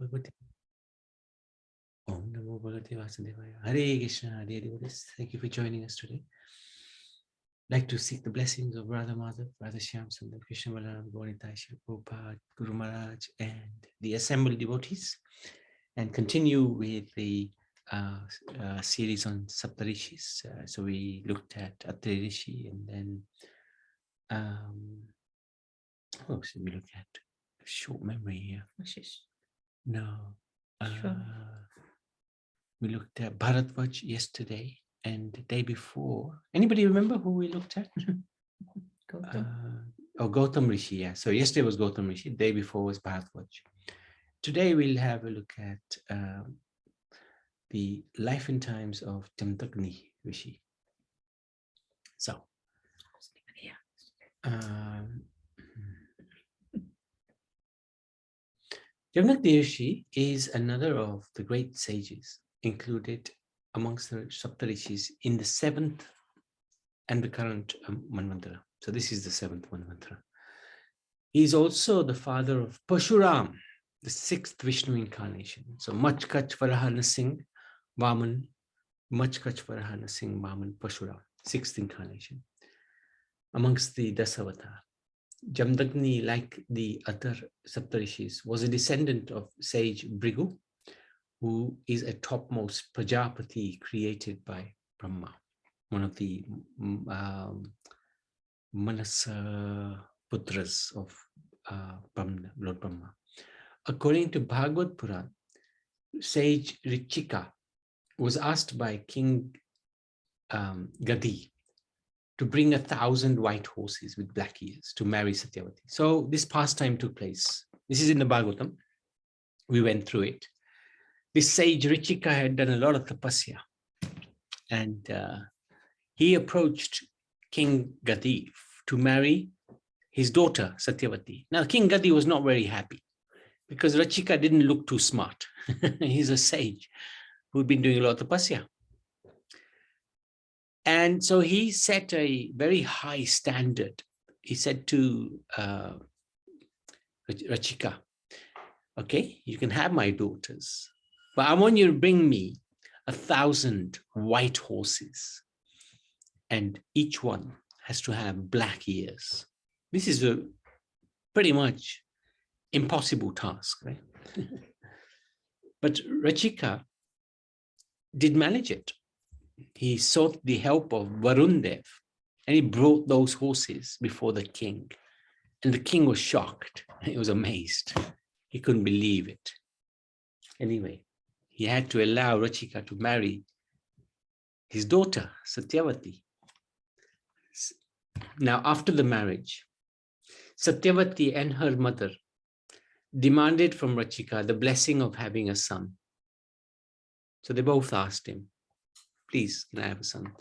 Bhagavate. Om Namo Bhagavate Vasudevaya. Hare Krishna, Hare Hare. Thank you for joining us today. I'd like to seek the blessings of Radha Madhav, Radha Shyam Sundar, Krishna Balaram, Gauritasha, Prabhupada, Guru Maharaj, and the assembled devotees, and continue with the series on Sapta Rishis. So we looked at Atri Rishi, and then what should we look at? Short memory here. Rishis. No. Sure. We looked at Bharatvaj yesterday and the day before. Anybody remember who we looked at? Gautam Rishi, yeah. So yesterday was Gautam Rishi, the day before was Bharatvaj. Today we'll have a look at the life and times of Jamdagni Rishi. So, Jamdagni Rishi is another of the great sages included amongst the Saptarishis in the 7th and the current Manvantara. So this is the 7th Manvantara. He is also the father of Pashuram, the 6th Vishnu incarnation. So Machkach Varahana Singh, Vaman, Machkach Varahana Singh, Vaman, Pashuram, 6th incarnation. Amongst the Dasavatar, Jamdagni, like the other Saptarishis, was a descendant of sage Bhrigu, who is a topmost Prajapati created by Brahma, one of the Manasa Putras of Brahma, Lord Brahma. According to Bhagavad Puran, sage Richika was asked by King Gadi to bring 1,000 white horses with black ears to marry Satyavati. So this pastime took place. This is in the Bhagavatam. We went through it. This sage Richika had done a lot of tapasya, and he approached King Gadi to marry his daughter Satyavati. Now King Gadi was not very happy because Richika didn't look too smart. He's a sage who'd been doing a lot of tapasya. And so he set a very high standard. He said to Richika, okay, you can have my daughters, but I want you to bring me 1,000 white horses, and each one has to have black ears. This is a pretty much impossible task, right? But Richika did manage it. He sought the help of Varundev, and he brought those horses before the king. And the king was shocked. He was amazed. He couldn't believe it. Anyway, he had to allow Richika to marry his daughter, Satyavati. Now, after the marriage, Satyavati and her mother demanded from Richika the blessing of having a son. So they both asked him, please, can I have a son?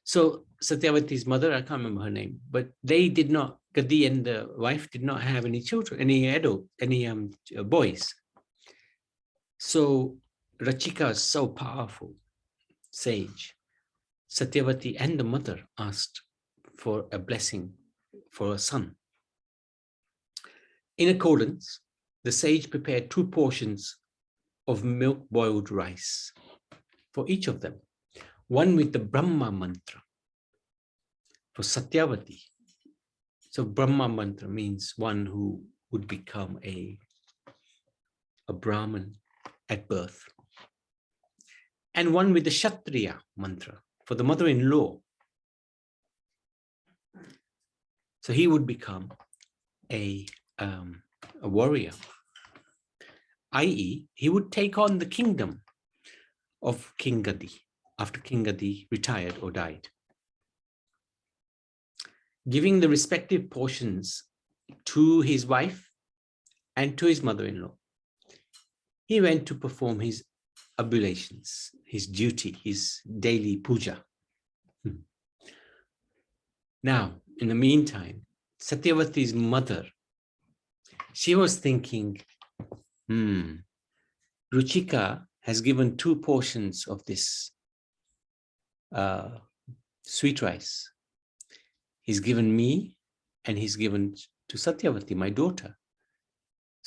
So Satyavati's mother, I can't remember her name, but they did not, Gadi and the wife did not have any children, any boys. So Richika is so powerful, sage. Satyavati and the mother asked for a blessing for a son. In accordance, the sage prepared 2 portions of milk-boiled rice for each of them. One with the Brahma mantra for Satyavati. So Brahma mantra means one who would become a Brahman at birth. And one with the Kshatriya mantra for the mother-in-law. So he would become a warrior, i.e., he would take on the kingdom of King Gadi after King Gadi retired or died. Giving the respective portions to his wife and to his mother-in-law, he went to perform his oblations, his duty, his daily puja. Now, in the meantime, Satyavati's mother, she was thinking, Ruchika has given 2 portions of this sweet rice. He's given me and he's given to Satyavati, my daughter.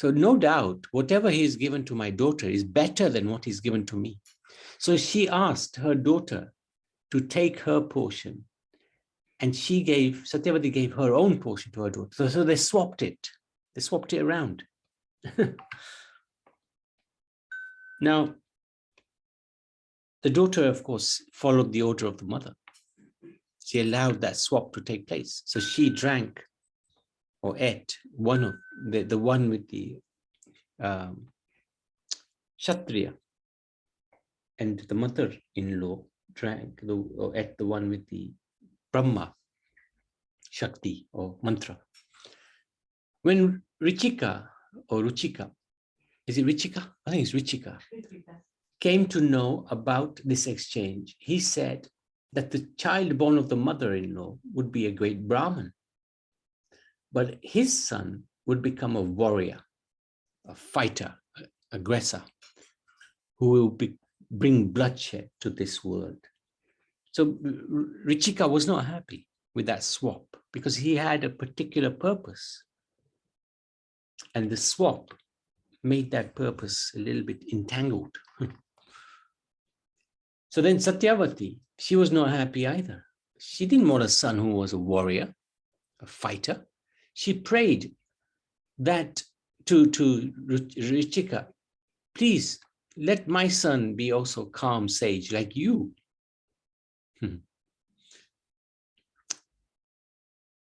So no doubt, whatever he is given to my daughter is better than what is given to me. So she asked her daughter to take her portion, and Satyavati gave her own portion to her daughter. So they swapped it. They swapped it around. Now, the daughter, of course, followed the order of the mother. She allowed that swap to take place. So she drank or ate one of the one with the Kshatriya, and the mother-in-law drank or ate the one with the Brahma Shakti or mantra. When Ruchika, is it Richika? I think it's Richika, came to know about this exchange, he said that the child born of the mother-in-law would be a great Brahmin, but his son would become a warrior, a fighter, aggressor, who will bring bloodshed to this world. So Richika was not happy with that swap because he had a particular purpose. And the swap made that purpose a little bit entangled. So then Satyavati, she was not happy either. She didn't want a son who was a warrior, a fighter. She prayed that to Richika, please let my son be also calm sage like you.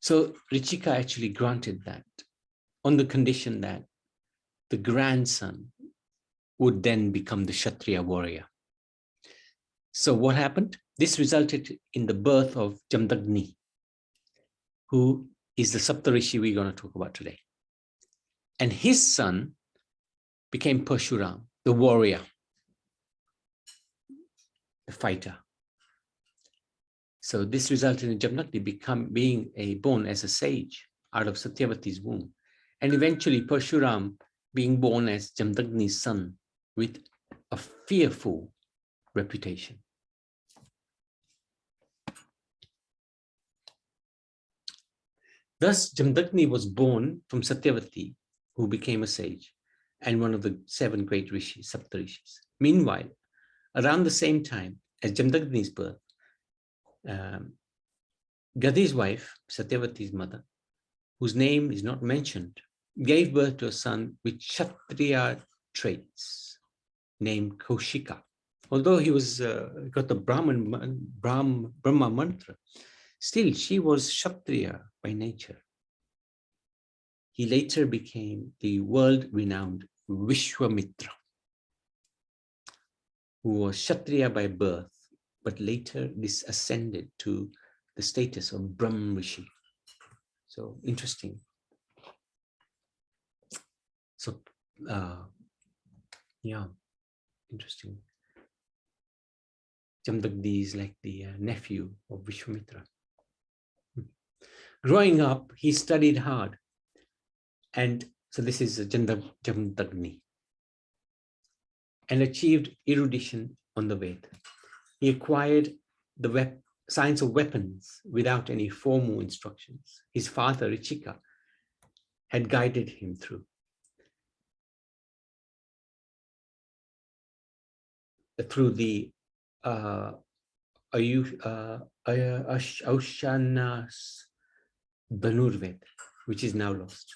So Richika actually granted that on the condition that the grandson would then become the Kshatriya warrior. So what happened? This resulted in the birth of Jamdagni, who is the Sapta Rishi we're going to talk about today. And his son became Parshuram, the warrior, the fighter. So this resulted in Jamdagni being born as a sage out of Satyavati's womb, and eventually Parshuram being born as Jamdagni's son with a fearful reputation. Thus, Jamdagni was born from Satyavati, who became a sage and one of the 7 great Rishis, Sapta Rishis. Meanwhile, around the same time as Jamdagni's birth, Gadi's wife, Satyavati's mother, whose name is not mentioned, gave birth to a son with Kshatriya traits named Kaushika. Although he was got the Brahma mantra, still she was Kshatriya by nature. He later became the world-renowned Vishwamitra, who was Kshatriya by birth, but later this ascended to the status of Brahm Rishi. So interesting. So, yeah, interesting. Jamdagni is like the nephew of Vishwamitra. Growing up, he studied hard. And so this is Jamdagni. And achieved erudition on the Ved. He acquired the science of weapons without any formal instructions. His father, Richika, had guided him through. Through the Aushanas Dhanurved, which is now lost.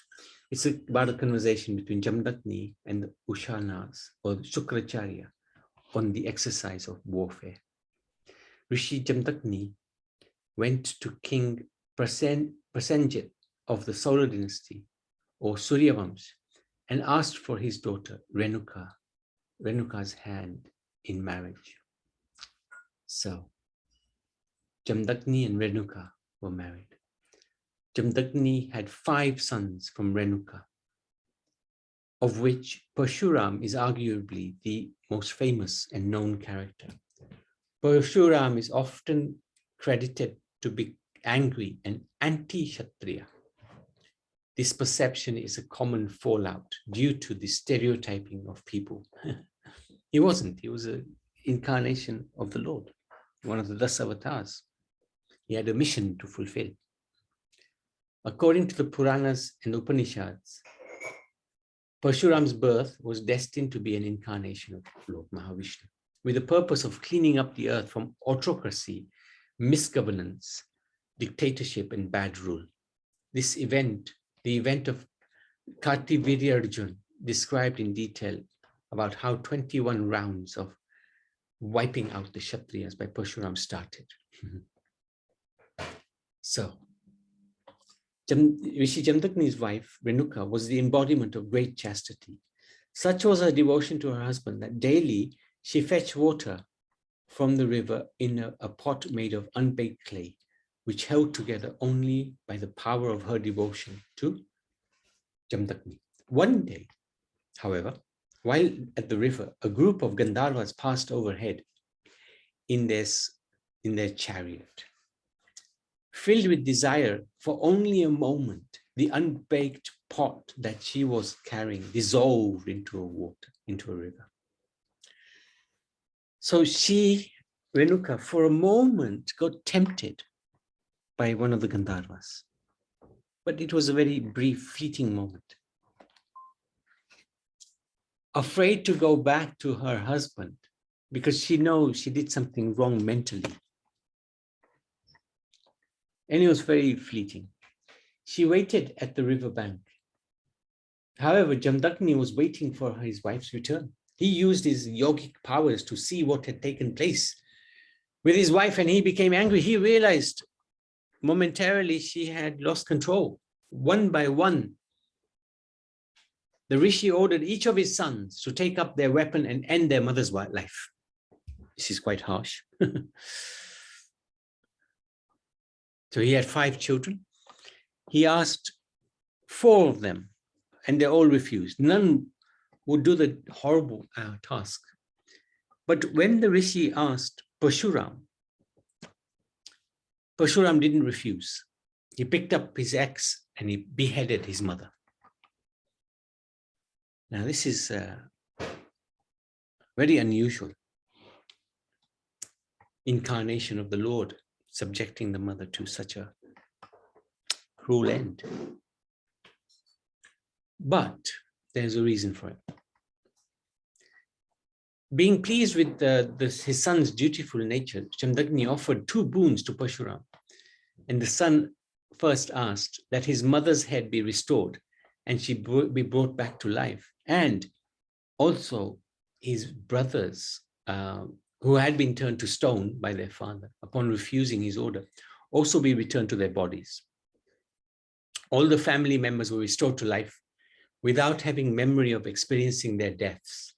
It's about a conversation between Jamdagni and the Ushanas or Shukracharya on the exercise of warfare. Rishi Jamdagni went to King Prasenjit of the Solar dynasty or Suryavamsh and asked for his daughter Renuka's hand in marriage. So Jamdagni and Renuka were married. Jamdagni had 5 sons from Renuka, of which Parshuram is arguably the most famous and known character. Parshuram is often credited to be angry and anti-Kshatriya. This perception is a common fallout due to the stereotyping of people. He wasn't. He was an incarnation of the Lord, one of the 10 avatars. He had a mission to fulfill. According to the Puranas and Upanishads, Parshuram's birth was destined to be an incarnation of Lord Mahavishnu, with the purpose of cleaning up the earth from autocracy, misgovernance, dictatorship, and bad rule. This event, the event of Kartiviryarjun, described in detail about how 21 rounds of wiping out the Kshatriyas by Parshuram started. So, Rishi Jamdagni's wife, Renuka, was the embodiment of great chastity. Such was her devotion to her husband that daily she fetched water from the river in a pot made of unbaked clay, which held together only by the power of her devotion to Jamdagni. One day, however, while at the river, a group of Gandharvas passed overhead in their chariot. Filled with desire, for only a moment, the unbaked pot that she was carrying dissolved into a river. So she, Renuka, for a moment got tempted by one of the Gandharvas. But it was a very brief, fleeting moment. Afraid to go back to her husband because she knows she did something wrong mentally. And it was very fleeting. She waited at the riverbank. However, Jamdagni was waiting for his wife's return. He used his yogic powers to see what had taken place with his wife, and he became angry. He realized momentarily she had lost control. One by one, the Rishi ordered each of his sons to take up their weapon and end their mother's life. This is quite harsh. So he had 5 children. He asked 4 of them, and they all refused. None would do the horrible task. But when the Rishi asked Parshuram, Parshuram didn't refuse. He picked up his axe and he beheaded his mother. Now this is very unusual. Incarnation of the Lord subjecting the mother to such a cruel end. But there's a reason for it. Being pleased with his son's dutiful nature, Jamdagni offered 2 boons to Parshuram. And the son first asked that his mother's head be restored and she be brought back to life. And also his brothers, who had been turned to stone by their father upon refusing his order, also be returned to their bodies. All the family members were restored to life without having memory of experiencing their deaths.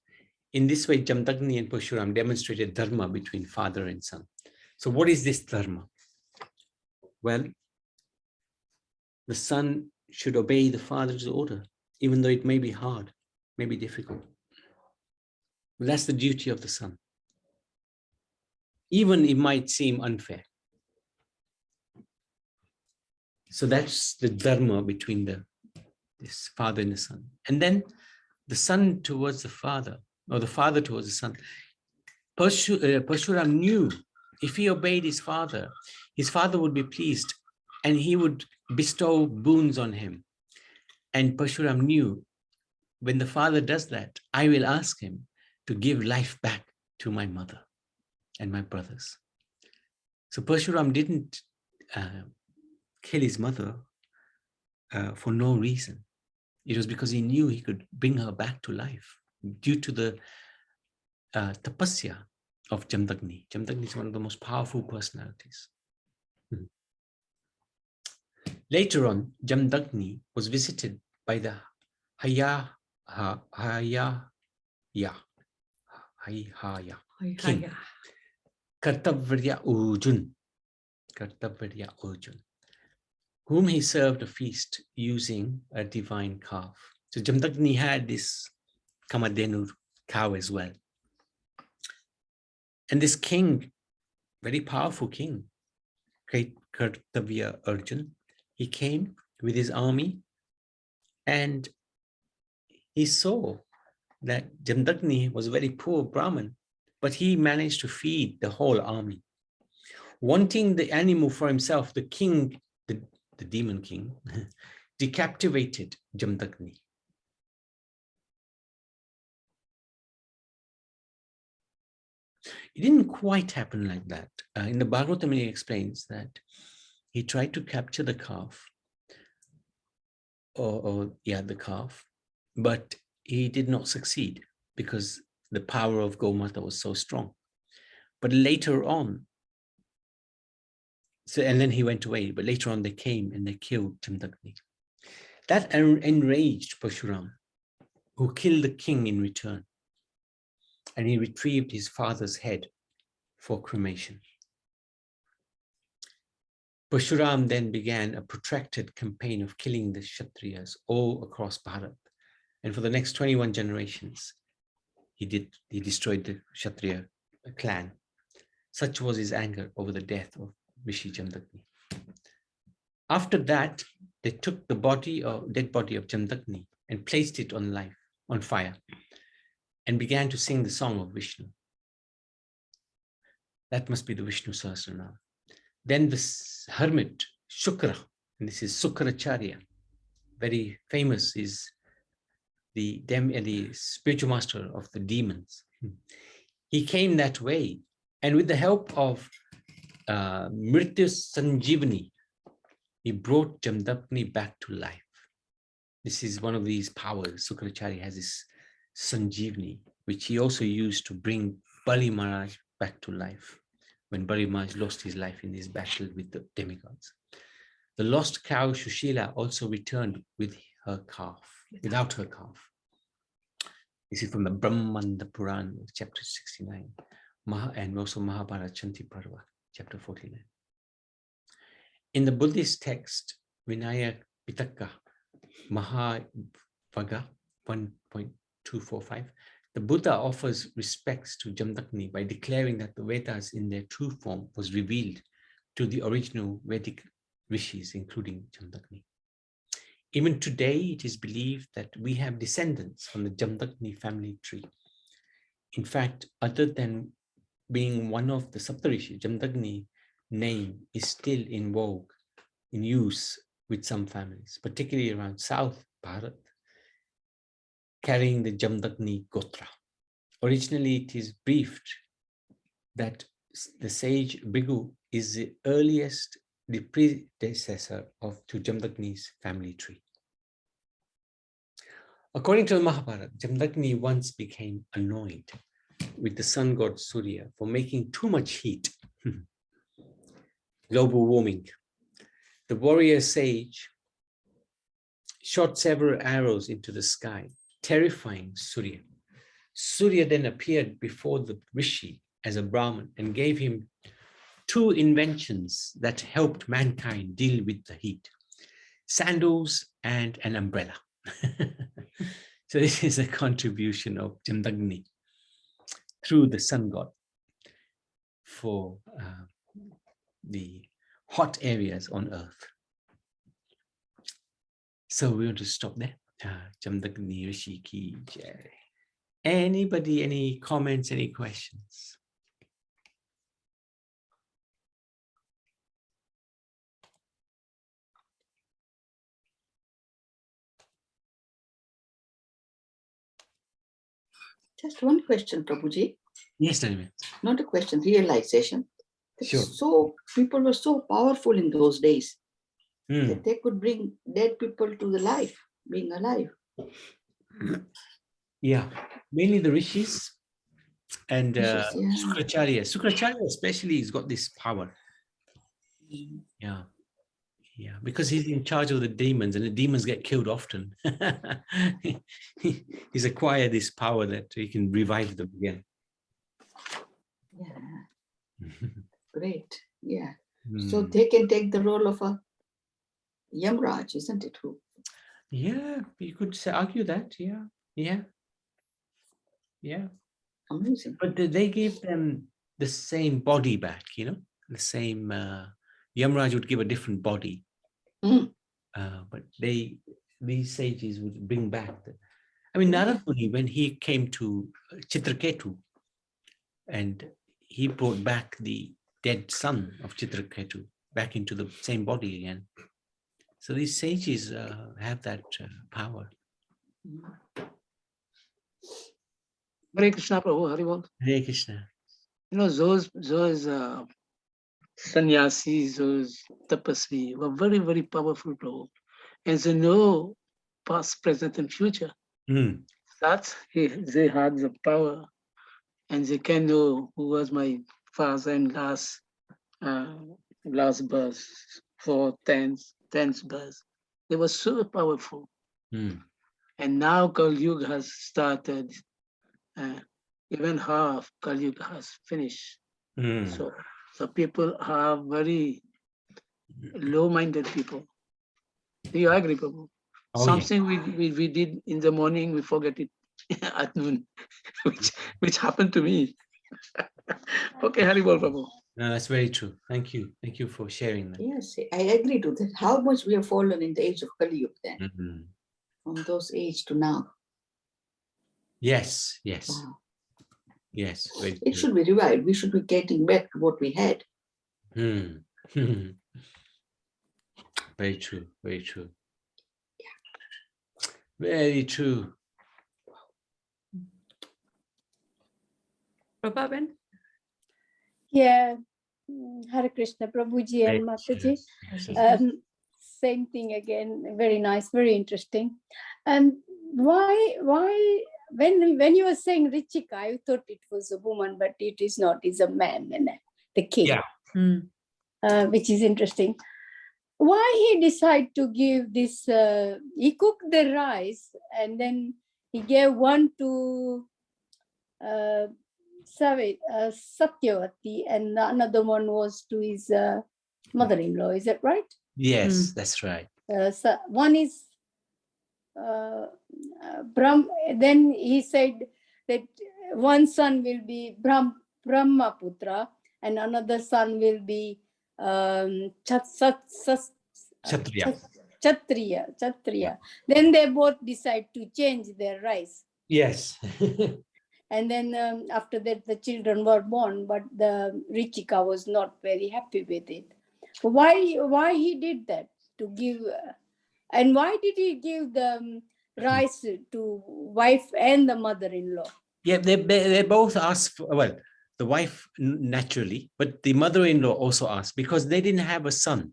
In this way, Jamdagni and Parshuram demonstrated dharma between father and son. So what is this dharma? Well, the son should obey the father's order, even though it may be hard, may be difficult. But that's the duty of the son. Even it might seem unfair. So that's the dharma between this father and the son. And then the son towards the father, or the father towards the son. Parshuram knew if he obeyed his father would be pleased and he would bestow boons on him. And Parshuram knew when the father does that, I will ask him to give life back to my mother and my brothers. So Parshuram didn't kill his mother for no reason. It was because he knew he could bring her back to life due to the tapasya of Jamdagni. Jamdagni is one of the most powerful personalities. Later on, Jamdagni was visited by the king, Kartavirya Arjun, whom he served a feast using a divine calf. So Jamdagni had this Kamadhenu cow as well. And this king, very powerful king, great Kartavirya Arjun, he came with his army and he saw that Jamdagni was a very poor Brahmin, but he managed to feed the whole army. Wanting the animal for himself, the king, the demon king, decapitated Jamdagni. It didn't quite happen like that. In the Bhagavatam, he explains that he tried to capture the calf, the calf, but he did not succeed because the power of Gomata was so strong. But later on, and then he went away, but later on they came and they killed Jamdagni. That enraged Parshuram, who killed the king in return. And he retrieved his father's head for cremation. Parshuram then began a protracted campaign of killing the Kshatriyas all across Bharat. And for the next 21 generations, he destroyed the Kshatriya clan. Such was his anger over the death of Rishi Jamdagni. After that, they took the dead body of Jamdagni and placed it on fire, and began to sing the song of Vishnu. That must be the Vishnu Sahasranam. Then this hermit, Shukra, and this is Sukracharya, very famous, is the spiritual master of the demons. He came that way, and with the help of Mrityu Sanjeevani, he brought Jamdagni back to life. This is one of these powers. Sukracharya has this Sanjeevani, which he also used to bring Bali Maharaj back to life when Bali Maharaj lost his life in his battle with the demigods. The lost cow Shushila also returned with her calf, without her calf. This is from the Brahmanda Puran, chapter 69, and also Mahabharata Chanti Parva, chapter 49. In the Buddhist text, Vinaya Pitaka Mahavaga 1.245, the Buddha offers respects to Jamdagni by declaring that the Vedas in their true form was revealed to the original Vedic Rishis, including Jamdagni. Even today, it is believed that we have descendants from the Jamdagni family tree. In fact, other than being one of the Sapta Rishis, Jamdagni name is still in vogue, in use with some families, particularly around South Bharat, carrying the Jamdagni Gotra. Originally, it is briefed that the sage Bhigu is the earliest, the predecessor to Jamdagni's family tree. According to the Mahabharata, Jamdagni once became annoyed with the sun god Surya for making too much heat. Global warming. The warrior sage shot several arrows into the sky, terrifying Surya. Surya then appeared before the Rishi as a Brahmin and gave him two inventions that helped mankind deal with the heat: sandals and an umbrella. So this is a contribution of Jamdagni through the sun god for the hot areas on earth. So we want to stop there. Jamdagni Rishi ki jai. Anybody, any comments, any questions? Just one question, Prabhuji. Yes, Daniel. Not a question, realization. Sure. So people were so powerful in those days that they could bring dead people to the life, being alive. Yeah, mainly the Rishis and Rishis, Sukracharya. Sukracharya especially has got this power. Yeah. Yeah, because he's in charge of the demons, and the demons get killed often. He's acquired this power that he can revive them again. Yeah. Great. Yeah. So they can take the role of a Yamraj, isn't it? Yeah, you could argue that. Yeah. Yeah. Yeah. Amazing. But they gave them the same body back, the same. Yamraj would give a different body. But these sages would bring back Narad Muni, when he came to Chitraketu, and he brought back the dead son of Chitraketu back into the same body again. So these sages have that power. Hare Krishna, Prabhu. Hare Bol. Hare Krishna. those sannyasis, those tapasvi were very, very powerful, Prabhu. And they know past, present, and future. That they had the power, and they can know who was my father and last birth for tenth birth. They were so powerful. And now Kali Yuga has started. Even half Kali Yuga has finished. So people are very low-minded people. Do you agree, Prabhu? Something we did in the morning, we forget it at noon, which happened to me. Okay, Haribol, Prabhu. No, that's very true. Thank you. Thank you for sharing that. Yes, I agree to that. How much we have fallen in the age of Kali Yuga then, from those age to now. Yes, yes. Wow. Yes. Very it true. should be revived. We should be getting back to what we had. Very true. Very true. Very true. Prabhaben? Yeah, Hare Krishna, Prabhuji and Mataji. Same thing again. Very nice, very interesting. And why? When you were saying Richika, I thought it was a woman, but it is not. It's a man, the king. Yeah. Which is interesting. Why he decided to give this? He cooked the rice and then he gave one to Satyavati, and another one was to his mother-in-law. Is that right? Yes, that's right. So one is Brahm. Then he said that one son will be Brahmaputra, and another son will be Kshatriya. Then they both decide to change their rice. Yes. And then after that, the children were born, but the Richika was not very happy with it. Why he did that? To give, and why did he give the rice to wife and the mother-in-law? Yeah, they both asked for, well, the wife naturally, but the mother-in-law also asked because they didn't have a son.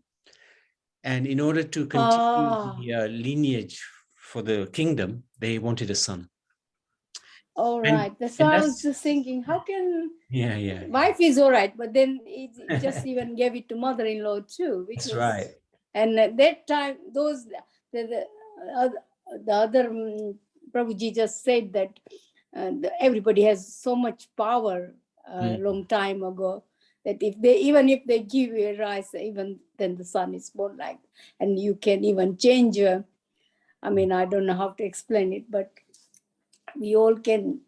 And in order to continue the lineage for the kingdom, they wanted a son. All right. So I was just thinking, how can wife is all right, but then it just even gave it to mother-in-law too, which that's was right. And at that time, the other Prabhuji just said that everybody has so much power a long time ago that if they give you a rice, even then the son is born like, and you can even change. I mean, I don't know how to explain it, but we all can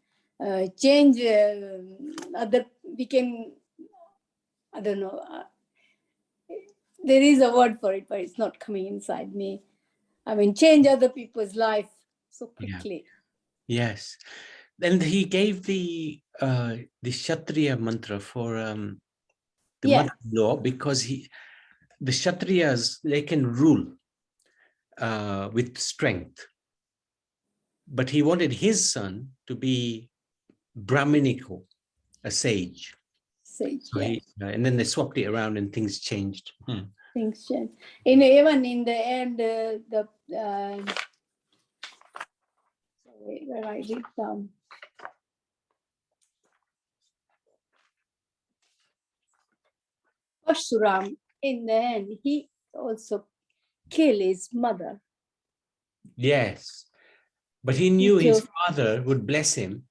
change we can, I don't know, there is a word for it, but it's not coming inside me. I mean, change other people's life so quickly. Yeah. Yes. And he gave the Kshatriya mantra for the mother-in-law because the Kshatriyas, they can rule with strength. But he wanted his son to be Brahminical, a sage. Sage, so and then they swapped it around and things changed. Things change. Even in the end, where I read down. Parsuram, in the end, he also killed his mother. Yes, but he knew his father would bless him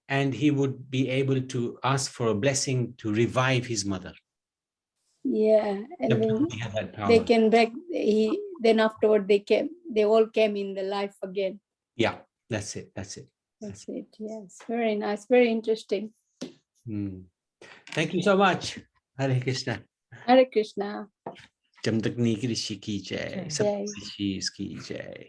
and he would be able to ask for a blessing to revive his mother. Yeah, and then they came back. Then afterward they all came in the life again. Yeah, that's it. That's it. That's it. Yes, very nice, very interesting. Thank you so much. Hare Krishna. Hare Krishna. Jamdagni Rishi ki jai. Sapta Rishis ki jai.